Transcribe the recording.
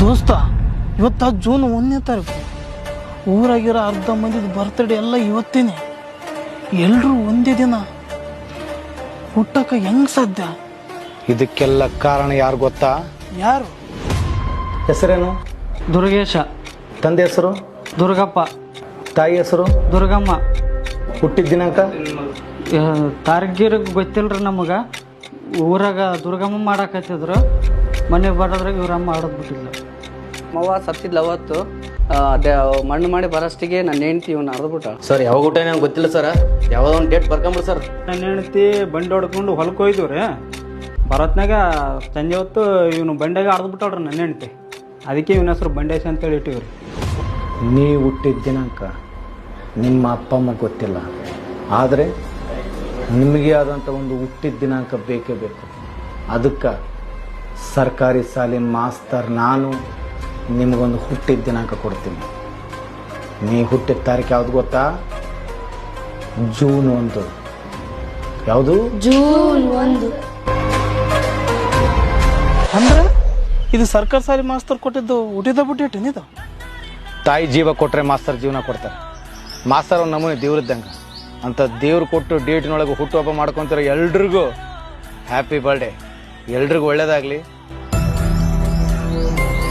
ದೋಸ್ತ ಇವತ್ತು ಜೂನ್ 1ನೇ ತಾರೀಕು. ಊರಾಗಿರೋ ಅರ್ಧ ಮಂದಿದ ಬರ್ತ್ಡೇ ಎಲ್ಲ ಇವತ್ತೇನೆ. ಎಲ್ಲರೂ ಒಂದೇ ದಿನ ಹುಟ್ಟಕ್ಕೆ ಹೆಂಗ್ ಸಾಧ್ಯ? ಇದಕ್ಕೆಲ್ಲ ಕಾರಣ ಯಾರು ಗೊತ್ತಾ? ಯಾರು? ಹೆಸರೇನು? ದುರ್ಗೇಶ. ತಂದೆ ಹೆಸರು? ದುರ್ಗಪ್ಪ. ತಾಯಿ ಹೆಸರು? ದುರ್ಗಮ್ಮ. ಹುಟ್ಟಿದ ದಿನಾಂಕ? ತಾರ್ಗಿರಿಗೆ ಗೊತ್ತಿಲ್ರಿ ನಮಗೆ. ಊರಾಗ ದುರ್ಗಮ್ಮ ಮಾಡಾಕತ್ತಿದ್ರು. ಮನೆಗೆ ಬರೋದ್ರಾಗ ಇವ್ರಮ್ಮ ಆಡೋದ್ಬಿಟ್ಟಿಲ್ಲ. ಮವ್ವ ಸತ್ತಿದ್ಲ ಅವತ್ತು. ಅದೇ ಮಣ್ಣು ಮಾಡಿ ಬರೋಷ್ಟಿಗೆ ನನ್ನ ಹೆಂಡ್ತಿ ಇವನು ಅರ್ದ್ಬಿಟ್ಟ. ಸರ್ ಯಾವಾಗ ಊಟ ನಂಗೆ ಗೊತ್ತಿಲ್ಲ ಸರ್. ಯಾವುದೋ ಒಂದು ಡೇಟ್ ಬರ್ಕೊಂಬಿಡು ಸರ್. ನನ್ನ ಹೆಂಡತಿ ಬಂಡಿ ಹೊಡ್ಕೊಂಡು ಹೊಲಕ್ಕೆ ಹೋಯ್ದು ರೀ. ಬರೋತ್ನಾಗ ಸಂಜೆ ಹೊತ್ತು ಇವನು ಬಂಡೆಗೆ ಆಡ್ದ್ಬಿಟ್ಟವ್ರಿ ನನ್ನ ಹೆಂಡತಿ. ಅದಕ್ಕೆ ಇವನ ಹೆಸರು ಬಂಡೇಶ ಅಂತೇಳಿ ಇಟ್ಟಿವ್ರಿ. ನೀ ಹುಟ್ಟಿದ ದಿನಾಂಕ ನಿಮ್ಮ ಅಪ್ಪ ಅಮ್ಮ ಗೊತ್ತಿಲ್ಲ, ಆದರೆ ನಿಮಗೆ ಆದಂಥ ಒಂದು ಹುಟ್ಟಿದ ದಿನಾಂಕ ಬೇಕೇ ಬೇಕು. ಅದಕ್ಕೆ ಸರ್ಕಾರಿ ಶಾಲಿನ ಮಾಸ್ತರ್ ನಾನು ನಿಮಗೊಂದು ಹುಟ್ಟಿದ ದಿನಾಂಕ ಕೊಡ್ತೀನಿ. ನೀ ಹುಟ್ಟಿದ ತಾರೀಕು ಯಾವ್ದು ಗೊತ್ತಾ? ಜೂನ್ 1. ಯಾವುದು? ಜೂನ್ 1. ಅಂದ್ರೆ ಇದು ಸರ್ಕಾರ ಸಾಲಿ ಮಾಸ್ತರ್ ಕೊಟ್ಟಿದ್ದು ಹುಟ್ಟಿದ ಬಿಟ್ಟಿಟ್ಟೇನಿದು? ತಾಯಿ ಜೀವ ಕೊಟ್ಟರೆ ಮಾಸ್ತರ್ ಜೀವನ ಕೊಡ್ತಾರೆ. ಮಾಸ್ತರ್ ಒಂದು ನಮೂನೆ ದೇವ್ರದ್ದಂಗೆ. ಅಂತ ದೇವ್ರು ಕೊಟ್ಟು ಡೇಟಿನೊಳಗೆ ಹುಟ್ಟುಹಬ್ಬ ಮಾಡ್ಕೊತಾರೆ. ಎಲ್ರಿಗೂ ಹ್ಯಾಪಿ ಬರ್ಡೇ. ಎಲ್ರಿಗೂ ಒಳ್ಳೇದಾಗಲಿ.